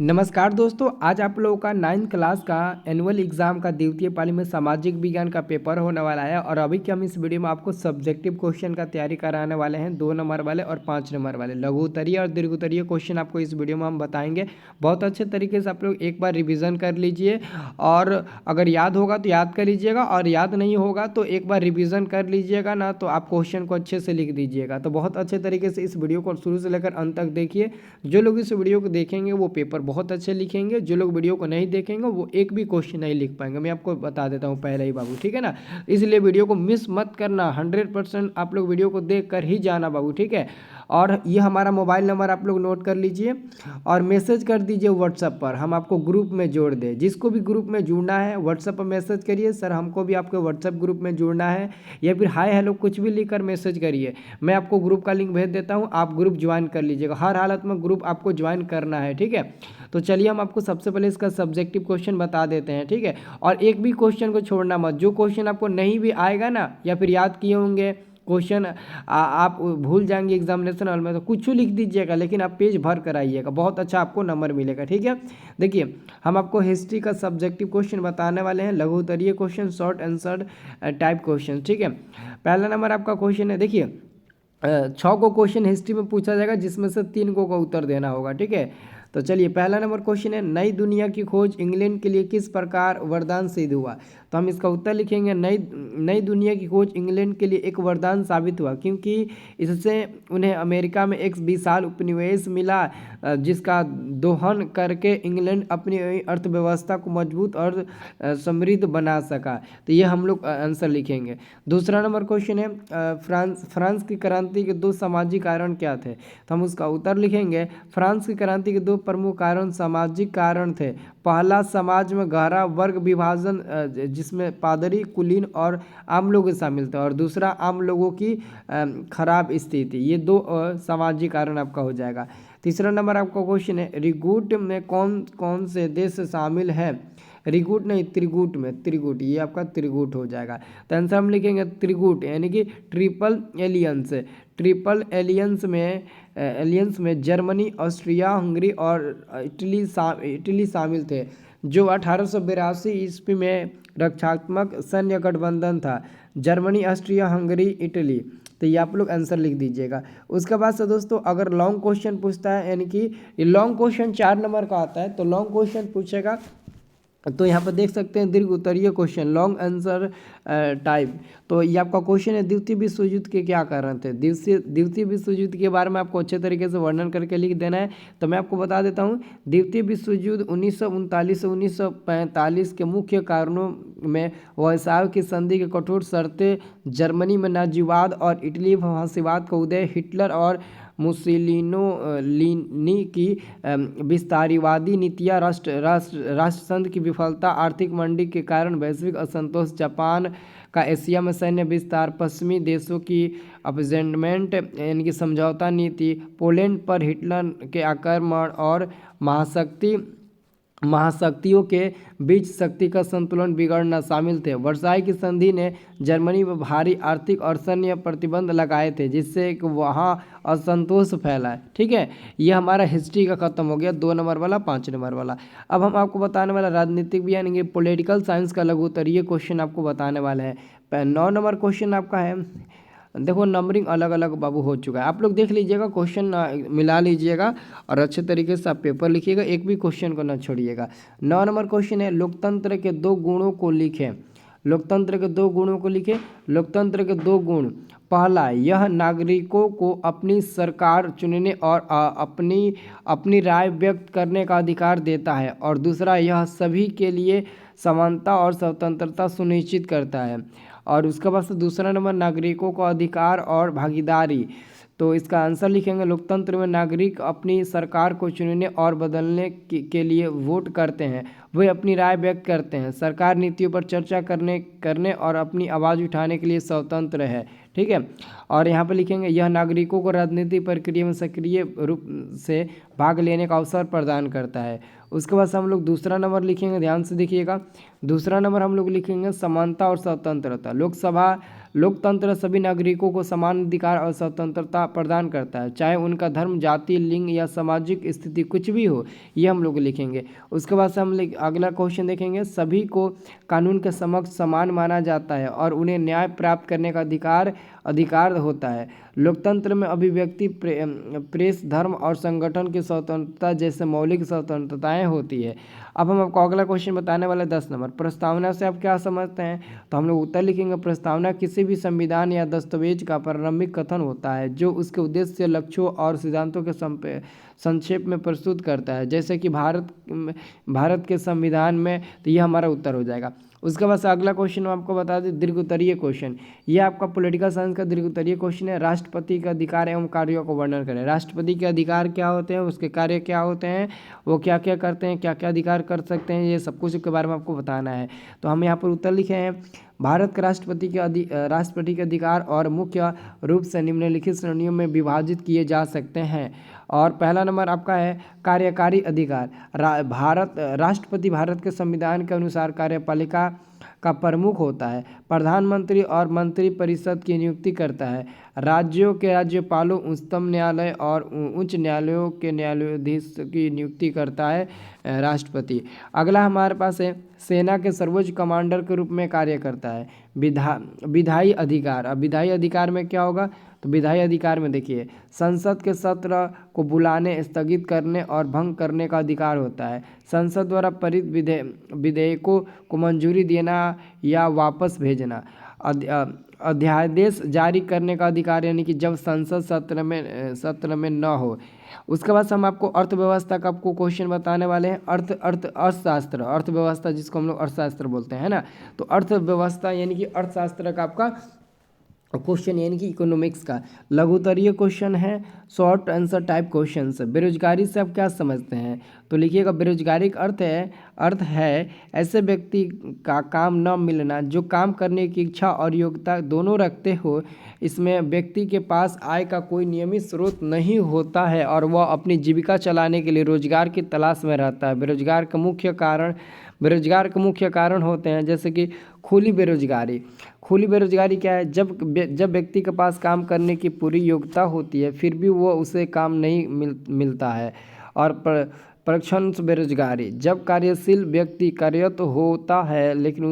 नमस्कार दोस्तों, आज आप लोगों का 9th क्लास का एनुअल एग्जाम का द्वितीय पाली में सामाजिक विज्ञान का पेपर होने वाला है। और अभी के हम इस वीडियो में आपको सब्जेक्टिव क्वेश्चन का तैयारी कराने वाले हैं। 2 नंबर वाले और 5 नंबर वाले लघु उत्तरीय और दीर्घ उत्तरीय क्वेश्चन आपको इस वीडियो में हम बताएंगे। बहुत अच्छे तरीके से आप लोग एक बार रिविज़न कर लीजिए और अगर याद होगा तो याद कर लीजिएगा और याद नहीं होगा तो एक बार रिविज़न कर लीजिएगा ना, तो आप क्वेश्चन को अच्छे से लिख दीजिएगा। तो बहुत अच्छे तरीके से इस वीडियो को शुरू से लेकर अंत तक देखिए। जो लोग इस वीडियो को देखेंगे वो पेपर बहुत अच्छे लिखेंगे, जो लोग वीडियो को नहीं देखेंगे वो एक भी क्वेश्चन नहीं लिख पाएंगे। मैं आपको बता देता हूँ पहले ही बाबू, ठीक है ना। इसलिए वीडियो को मिस मत करना, 100% आप लोग वीडियो को देख कर ही जाना बाबू, ठीक है। और ये हमारा मोबाइल नंबर आप लोग नोट कर लीजिए और मैसेज कर दीजिए व्हाट्सएप पर, हम आपको ग्रुप में जोड़ दें। जिसको भी ग्रुप में जुड़ना है व्हाट्सएप पर मैसेज करिए, सर हमको भी आपके व्हाट्सएप ग्रुप में जुड़ना है, या फिर हाय हेलो कुछ भी लिखकर मैसेज करिए। मैं आपको ग्रुप का लिंक भेज देता हूँ, आप ग्रुप ज्वाइन कर लीजिएगा। हर हालत में ग्रुप आपको ज्वाइन करना है, ठीक है। तो चलिए हम आपको सबसे पहले इसका सब्जेक्टिव क्वेश्चन बता देते हैं, ठीक है। और एक भी क्वेश्चन को छोड़ना मत। जो क्वेश्चन आपको नहीं भी आएगा ना, या फिर याद किए होंगे क्वेश्चन आप भूल जाएंगे एग्जामिनेशन हॉल में, तो कुछ लिख दीजिएगा लेकिन आप पेज भर कर आइएगा, बहुत अच्छा आपको नंबर मिलेगा, ठीक है। देखिए हम आपको हिस्ट्री का सब्जेक्टिव क्वेश्चन बताने वाले हैं, लघु उत्तरीय question, short answer type question, ठीक है। पहला नंबर आपका क्वेश्चन है, देखिए 6 को क्वेश्चन हिस्ट्री में पूछा जाएगा जिसमें से 3 को उत्तर देना होगा, ठीक है। तो चलिए पहला नंबर क्वेश्चन है, नई दुनिया की खोज इंग्लैंड के लिए किस प्रकार वरदान सिद्ध हुआ। तो हम इसका उत्तर लिखेंगे, नई दुनिया की खोज इंग्लैंड के लिए एक वरदान साबित हुआ, क्योंकि इससे उन्हें अमेरिका में एक विशाल उपनिवेश मिला जिसका दोहन करके इंग्लैंड अपनी अर्थव्यवस्था को मजबूत और समृद्ध बना सका। तो ये हम लोग आंसर लिखेंगे। दूसरा नंबर क्वेश्चन है, फ्रांस की क्रांति के 2 सामाजिक कारण क्या थे। तो हम उसका उत्तर लिखेंगे, फ्रांस की क्रांति के 2 प्रमुख कारण सामाजिक कारण थे। पहला, समाज में गहरा वर्ग विभाजन जिसमें पादरी, कुलीन और आम लोग शामिल थे, और दूसरा आम लोगों की खराब स्थिति। ये 2 सामाजिक कारण आपका हो जाएगा। तीसरा नंबर आपका क्वेश्चन है, रिगूट में कौन कौन से देश शामिल है। रिगूट नहीं, त्रिगुट में, त्रिगुट, ये आपका त्रिगुट हो जाएगा। तो आंसर हम लिखेंगे त्रिगुट, यानी कि ट्रिपल एलियंस। ट्रिपल एलियंस में जर्मनी, ऑस्ट्रिया, हंगरी और इटली शामिल थे, जो 1882 ईस्वी में रक्षात्मक सैन्य गठबंधन था। Germany, Austria, Hungary, Italy. तो ये आप लोग आंसर लिख दीजिएगा। उसके बाद से दोस्तों अगर लॉन्ग क्वेश्चन पूछता है, यानी कि लॉन्ग क्वेश्चन 4 नंबर का आता है, तो लॉन्ग क्वेश्चन पूछेगा तो यहाँ पर देख सकते हैं दीर्घ उत्तरीय क्वेश्चन, लॉन्ग आंसर टाइप। तो ये आपका क्वेश्चन है, द्वितीय विश्व युद्ध के क्या कारण थे। द्वितीय विश्व युद्ध के बारे में आपको अच्छे तरीके से वर्णन करके लिख देना है। तो मैं आपको बता देता हूँ, द्वितीय विश्व युद्ध 1939 से 1945 के मुख्य कारणों में वर्साय की संधि के कठोर शर्तें, जर्मनी में नाजीवाद और इटली में फांसीवाद का उदय, हिटलर और मुसोलिनी की विस्तारवादी नीतियाँ, राष्ट्रसंघ की विफलता, आर्थिक मंदी के कारण वैश्विक असंतोष, जापान का एशिया में सैन्य विस्तार, पश्चिमी देशों की अपजेंडमेंट यानी कि समझौता नीति, पोलैंड पर हिटलर के आक्रमण और महाशक्तियों के बीच शक्ति का संतुलन बिगड़ना शामिल थे। वर्साई की संधि ने जर्मनी पर भारी आर्थिक और सैन्य प्रतिबंध लगाए थे, जिससे वहाँ असंतोष फैला, ठीक है। ये हमारा हिस्ट्री का खत्म हो गया, 2 नंबर वाला, 5 नंबर वाला। अब हम आपको बताने वाला राजनीतिक भी, यानी कि पॉलिटिकल साइंस का लघु उत्तरीय क्वेश्चन आपको बताने वाले हैं। 9 नंबर क्वेश्चन आपका है, देखो नंबरिंग अलग अलग बाबू हो चुका है, आप लोग देख लीजिएगा, क्वेश्चन मिला लीजिएगा और अच्छे तरीके से आप पेपर लिखिएगा, एक भी क्वेश्चन को न छोड़िएगा। 9 नंबर क्वेश्चन है, लोकतंत्र के 2 गुणों को लिखें। लोकतंत्र के 2 गुणों को लिखें। लोकतंत्र के 2 गुण, पहला, यह नागरिकों को अपनी सरकार चुनने और अपनी राय व्यक्त करने का अधिकार देता है, और दूसरा, यह सभी के लिए समानता और स्वतंत्रता सुनिश्चित करता है। और उसके बाद से दूसरा नंबर, नागरिकों का अधिकार और भागीदारी। तो इसका आंसर लिखेंगे, लोकतंत्र में नागरिक अपनी सरकार को चुनने और बदलने के लिए वोट करते हैं, वे अपनी राय व्यक्त करते हैं, सरकार नीतियों पर चर्चा करने और अपनी आवाज़ उठाने के लिए स्वतंत्र है, ठीक है। और यहाँ पर लिखेंगे, यह नागरिकों को राजनीतिक प्रक्रिया में सक्रिय रूप से भाग लेने का अवसर प्रदान करता है। उसके बाद से हम लोग दूसरा नंबर लिखेंगे, ध्यान से देखिएगा। दूसरा नंबर हम लोग लिखेंगे समानता और स्वतंत्रता। लोकतंत्र सभी नागरिकों को समान अधिकार और स्वतंत्रता प्रदान करता है, चाहे उनका धर्म, जाति, लिंग या सामाजिक स्थिति कुछ भी हो। ये हम लोग लिखेंगे। उसके बाद से हम अगला क्वेश्चन देखेंगे। सभी को कानून के समक्ष समान माना जाता है और उन्हें न्याय प्राप्त करने का अधिकार होता है। लोकतंत्र में अभिव्यक्ति, प्रेस, धर्म और संगठन की स्वतंत्रता जैसे मौलिक स्वतंत्रताएं होती है। अब हम आपको अगला क्वेश्चन बताने वाले 10 नंबर। प्रस्तावना से आप क्या समझते हैं? तो हम लोग उत्तर लिखेंगे। प्रस्तावना किसी भी संविधान या दस्तावेज का प्रारंभिक कथन होता है जो उसके उद्देश्य, लक्ष्यों और सिद्धांतों के संक्षेप में प्रस्तुत करता है, जैसे कि भारत के संविधान में। तो ये हमारा उत्तर हो जाएगा। उसके बाद से अगला क्वेश्चन आपको बता दें, दीर्घोत्तरीय क्वेश्चन। ये आपका पॉलिटिकल साइंस का दीर्घोत्तरीय क्वेश्चन है। राष्ट्रपति का अधिकार एवं कार्यों को वर्णन करें। राष्ट्रपति के अधिकार क्या होते हैं, उसके कार्य क्या होते हैं, वो क्या क्या करते हैं, क्या क्या अधिकार कर सकते हैं, ये सब कुछ के बारे में आपको बताना है। तो हम यहाँ पर उत्तर लिखे हैं। भारत के राष्ट्रपति के अधिकार और मुख्य रूप से निम्नलिखित श्रेणियों में विभाजित किए जा सकते हैं। और पहला नंबर आपका है कार्यकारी अधिकार। राष्ट्रपति भारत के संविधान के अनुसार कार्यपालिका का प्रमुख होता है। प्रधानमंत्री और मंत्री परिषद की नियुक्ति करता है। राज्यों के राज्यपालों, उच्चतम न्यायालय और उच्च न्यायालयों के न्यायाधीश की नियुक्ति करता है राष्ट्रपति। अगला हमारे पास है सेना के सर्वोच्च कमांडर के रूप में कार्य करता है। विधायी अधिकार। अब विधायी अधिकार में क्या होगा? तो विधायी अधिकार में देखिए, संसद के सत्र को बुलाने, स्थगित करने और भंग करने का अधिकार होता है। संसद द्वारा पारित विधेयकों को मंजूरी देना या वापस भेजना। अध्यादेश जारी करने का अधिकार, यानी कि जब संसद सत्र में न हो। उसके बाद हम आपको अर्थव्यवस्था का आपको क्वेश्चन बताने वाले हैं। अर्थशास्त्र, अर्थव्यवस्था जिसको हम लोग अर्थशास्त्र बोलते हैं ना। तो अर्थव्यवस्था यानी कि अर्थशास्त्र का आपका क्वेश्चन, यानी कि इकोनॉमिक्स का लघुत्तरीय क्वेश्चन है, शॉर्ट आंसर टाइप क्वेश्चन है। बेरोजगारी से आप क्या समझते हैं? तो लिखिएगा, बेरोजगारी का अर्थ है ऐसे व्यक्ति का काम न मिलना जो काम करने की इच्छा और योग्यता दोनों रखते हो। इसमें व्यक्ति के पास आय का कोई नियमित स्रोत नहीं होता है और वह अपनी जीविका चलाने के लिए रोजगार की तलाश में रहता है। बेरोजगार के मुख्य कारण होते हैं जैसे कि खुली बेरोजगारी। खुली बेरोजगारी क्या है? जब व्यक्ति के पास काम करने की पूरी योग्यता होती है फिर भी वो उसे काम नहीं मिलता है। और प्रक्षण बेरोजगारी, जब कार्यशील व्यक्ति कार्यरत होता है लेकिन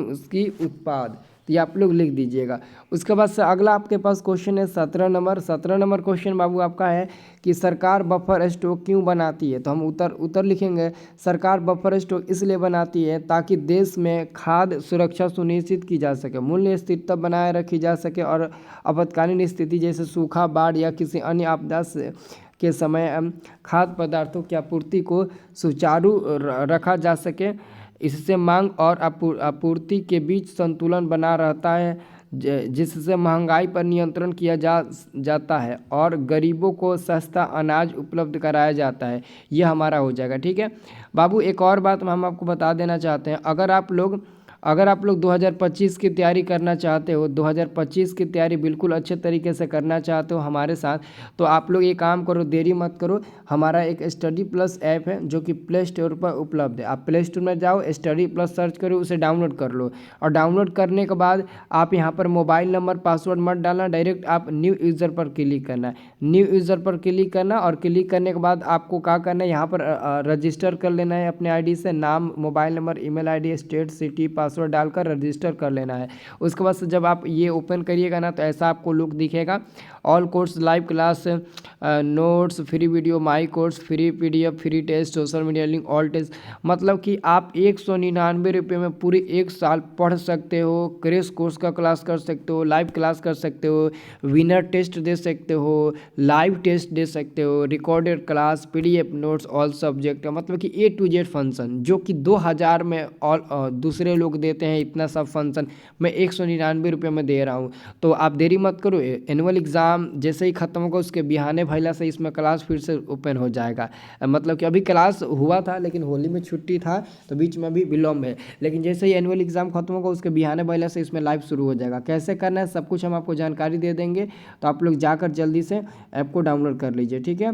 उसकी उत्पाद तो ये आप लोग लिख दीजिएगा। उसके बाद से अगला आपके पास क्वेश्चन है 17 नंबर क्वेश्चन बाबू आपका है कि सरकार बफर स्टॉक क्यों बनाती है? तो हम उत्तर लिखेंगे। सरकार बफर स्टॉक इसलिए बनाती है ताकि देश में खाद्य सुरक्षा सुनिश्चित की जा सके, मूल्य स्थिरता बनाए रखी जा सके और आपातकालीन स्थिति जैसे सूखा, बाढ़ या किसी अन्य आपदा के समय खाद्य पदार्थों की आपूर्ति को सुचारू रखा जा सके। इससे मांग और आपूर्ति के बीच संतुलन बना रहता है, जिससे महंगाई पर नियंत्रण किया जाता है और गरीबों को सस्ता अनाज उपलब्ध कराया जाता है। ये हमारा हो जाएगा। ठीक है बाबू, एक और बात हम आपको बता देना चाहते हैं। अगर आप लोग 2025 की तैयारी करना चाहते हो, 2025 की तैयारी बिल्कुल अच्छे तरीके से करना चाहते हो हमारे साथ, तो आप लोग ये काम करो, देरी मत करो। हमारा एक स्टडी प्लस ऐप है जो कि प्ले स्टोर पर उपलब्ध है। आप प्ले स्टोर में जाओ, स्टडी प्लस सर्च करो, उसे डाउनलोड कर लो। और डाउनलोड करने के बाद आप यहाँ पर मोबाइल नंबर, पासवर्ड मत डालना, डायरेक्ट आप न्यू यूज़र पर क्लिक करना है। न्यू यूज़र पर क्लिक करना और क्लिक करने के बाद आपको क्या करना है, यहाँ पर रजिस्टर कर लेना है अपने आईडी से। नाम, mobile number, email ID, state, city, password डालकर रजिस्टर कर लेना है। उसके बाद से जब आप ये ओपन करिएगा ना तो ऐसा आपको लुक दिखेगा। All course, live class, notes, free video, my course, free PDF, free test, social media link, all test. मतलब कि आप 199 रुपये में पूरी 1 साल पढ़ सकते हो। क्रैश कोर्स का क्लास कर सकते हो, लाइव क्लास कर सकते हो, विनर टेस्ट दे सकते हो, लाइव टेस्ट दे सकते हो, recorded class, PDF notes, all subject. मतलब कि A to Z फंक्शन जो कि 2000 में और दूसरे लोग देते हैं, इतना सब फंक्शन मैं 199 रुपये में दे रहा हूँ। तो आप देरी मत करो। एनुअल एग्ज़ाम जैसे ही ख़त्म होगा उसके बिहाने भैला से इसमें क्लास फिर से ओपन हो जाएगा। मतलब कि अभी क्लास हुआ था लेकिन होली में छुट्टी था तो बीच में अभी विलम्ब है, लेकिन जैसे ही एनुअल एग्ज़ाम खत्म होगा उसके बिहाने भैला से इसमें लाइव शुरू हो जाएगा। कैसे करना है सब कुछ हम आपको जानकारी दे देंगे, तो आप लोग जाकर जल्दी से ऐप को डाउनलोड कर लीजिए। ठीक है,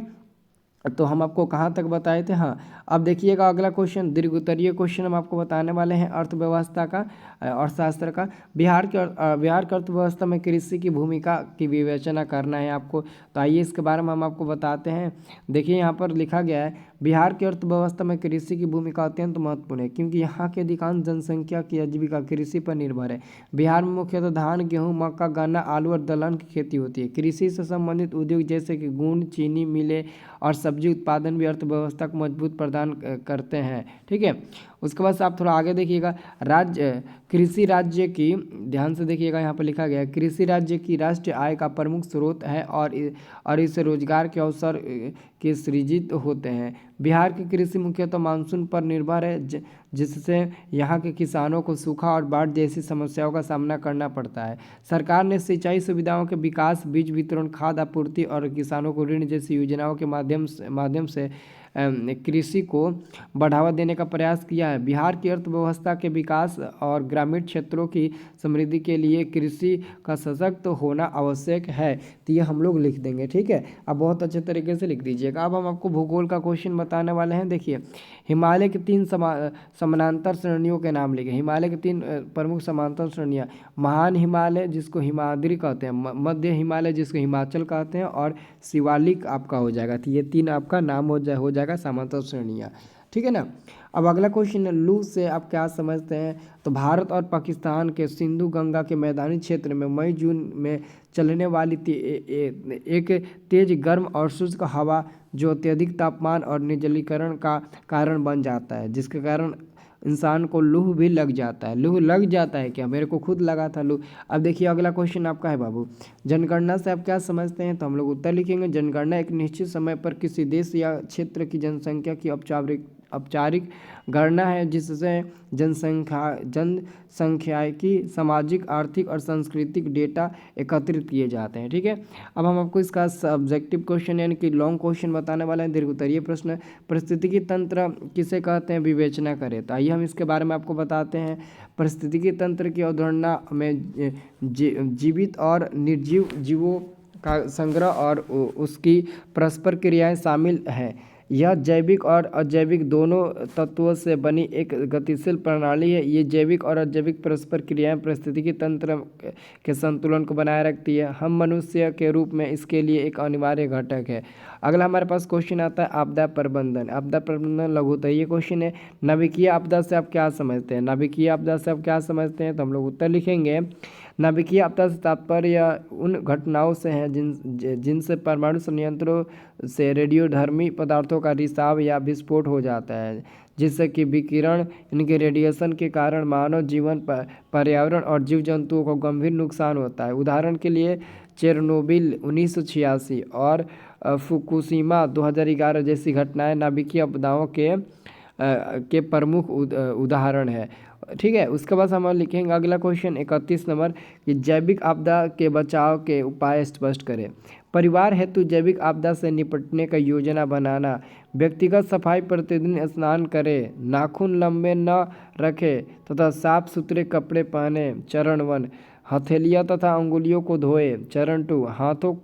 तो हम आपको कहाँ तक बताए थे। हाँ, अब देखिएगा अगला क्वेश्चन, दीर्घ उत्तरीय क्वेश्चन हम आपको बताने वाले हैं अर्थव्यवस्था का, अर्थशास्त्र का। बिहार की अर्थव्यवस्था में कृषि की भूमिका की विवेचना करना है आपको। तो आइए इसके बारे में हम आपको बताते हैं। देखिए यहाँ पर लिखा गया है, बिहार की अर्थव्यवस्था में कृषि की भूमिका अत्यंत महत्वपूर्ण है, क्योंकि यहाँ की अधिकांश जनसंख्या की आजीविका कृषि पर निर्भर है। बिहार में मुख्यतः धान, गेहूँ, मक्का, गन्ना, आलू और दलहन की खेती होती है। कृषि से संबंधित उद्योग जैसे कि गुड़, चीनी मिलें और सब्जी उत्पादन भी अर्थव्यवस्था को मजबूत प्रदान करते हैं। ठीक है, उसके बाद से आप थोड़ा आगे देखिएगा, राज्य कृषि राज्य की, ध्यान से देखिएगा यहाँ पर लिखा गया है, कृषि राज्य की राष्ट्रीय आय का प्रमुख स्रोत है और इससे रोजगार के अवसर के सृजित होते हैं। बिहार की कृषि मुख्यतः मानसून पर निर्भर है, जिससे यहाँ के किसानों को सूखा और बाढ़ जैसी समस्याओं का सामना करना पड़ता है। सरकार ने सिंचाई सुविधाओं के विकास, बीज वितरण, खाद आपूर्ति और किसानों को ऋण जैसी योजनाओं के माध्यम से कृषि को बढ़ावा देने का प्रयास किया है। बिहार की अर्थव्यवस्था के विकास और ग्रामीण क्षेत्रों की समृद्धि के लिए कृषि का सशक्त होना आवश्यक है। तो ये हम लोग लिख देंगे। ठीक है, अब बहुत अच्छे तरीके से लिख दीजिएगा। अब हम आपको भूगोल का क्वेश्चन बताने वाले हैं। देखिए, हिमालय के 3 समानांतर श्रेणियों के नाम लिखे। हिमालय के 3 प्रमुख समांतर श्रेणियाँ, महान हिमालय जिसको हिमाद्री कहते हैं, मध्य हिमालय जिसको हिमाचल कहते हैं, और शिवालिक आपका हो जाएगा। तो ये 3 आपका नाम हो जाएगा समांतर श्रेणियाँ। ठीक है ना। अब अगला क्वेश्चन है, लू से आप क्या समझते हैं। तो भारत और पाकिस्तान के सिंधु गंगा के मैदानी क्षेत्र में मई जून में चलने वाली एक तेज गर्म और शुष्क हवा जो अत्यधिक तापमान और निर्जलीकरण का कारण बन जाता है, जिसके कारण इंसान को लूह भी लग जाता है। लूह लग जाता है क्या? मेरे को खुद लगा था लूह। अब देखिए अगला क्वेश्चन आपका है बाबू, जनगणना से आप क्या समझते हैं। तो हम लोग उत्तर लिखेंगे, जनगणना एक निश्चित समय पर किसी देश या क्षेत्र की जनसंख्या की औपचारिक गणना है, जिससे जनसंख्याकी, सामाजिक, आर्थिक और सांस्कृतिक डेटा एकत्रित किए जाते हैं। ठीक है, अब हम आपको इसका सब्जेक्टिव क्वेश्चन यानी कि लॉन्ग क्वेश्चन बताने वाले हैं, दीर्घ उत्तरीय प्रश्न। पारिस्थितिकी तंत्र किसे कहते हैं, विवेचना करें। तो आइए हम इसके बारे में आपको बताते हैं। पारिस्थितिकी तंत्र की अवधारणा में जीवित और निर्जीव जीवों का संग्रह और उसकी परस्पर क्रियाएं शामिल हैं। यह जैविक और अजैविक दोनों तत्वों से बनी एक गतिशील प्रणाली है। ये जैविक और अजैविक परस्पर क्रियाएं पारिस्थितिकी तंत्र के संतुलन को बनाए रखती है। हम मनुष्य के रूप में इसके लिए एक अनिवार्य घटक है। अगला हमारे पास क्वेश्चन आता है आपदा प्रबंधन। आपदा प्रबंधन लघु उत्तरीय क्वेश्चन है। नाभिकीय आपदा से आप क्या समझते हैं। नाभिकीय आपदा से आप क्या समझते हैं, तो हम लोग उत्तर लिखेंगे, नाभिकीय आपदा से तात्पर्य उन घटनाओं से हैं जिनसे परमाणु संयंत्रों से रेडियोधर्मी पदार्थों का रिसाव या विस्फोट हो जाता है, जिससे कि विकिरण, इनके रेडिएशन के कारण मानव जीवन, पर्यावरण और जीव जंतुओं को गंभीर नुकसान होता है। उदाहरण के लिए चेरनोबिल 1986 और फुकुशिमा 2011 जैसी घटनाएं नाभिकीय आपदाओं के प्रमुख उदाहरण है। ठीक है, उसके बाद हम लिखेंगे अगला क्वेश्चन 31 नंबर कि जैविक आपदा के बचाव के उपाय स्पष्ट करें। परिवार हेतु जैविक आपदा से निपटने का योजना बनाना, व्यक्तिगत सफाई, प्रतिदिन स्नान करें, नाखून लंबे न रखें तथा साफ सुथरे कपड़े पहने। चरण 1, हथेलियाँ तथा अंगुलियों को धोए। चरण 2, हाथों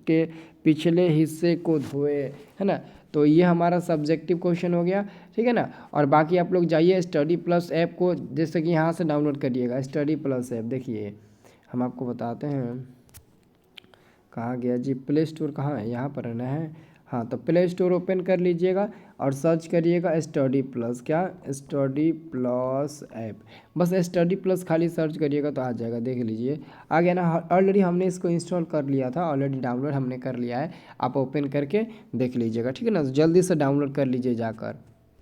के पिछले हिस्से को धोए, है ना। तो ये हमारा सब्जेक्टिव क्वेश्चन हो गया। ठीक है ना। और बाकी आप लोग जाइए स्टडी प्लस ऐप को जैसे कि यहाँ से डाउनलोड करिएगा, स्टडी प्लस ऐप। देखिए हम आपको बताते हैं, कहाँ गया जी, प्ले स्टोर कहाँ है, यहाँ पर रहना है। हाँ, तो प्ले स्टोर ओपन कर लीजिएगा और सर्च करिएगा स्टडी प्लस, क्या, स्टडी प्लस ऐप। बस स्टडी प्लस खाली सर्च करिएगा तो आ जाएगा, देख लीजिए आ गया ना। ऑलरेडी हमने इसको इंस्टॉल कर लिया था, ऑलरेडी डाउनलोड हमने कर लिया है। आप ओपन करके देख लीजिएगा, ठीक है ना। जल्दी से डाउनलोड कर लीजिए जाकर।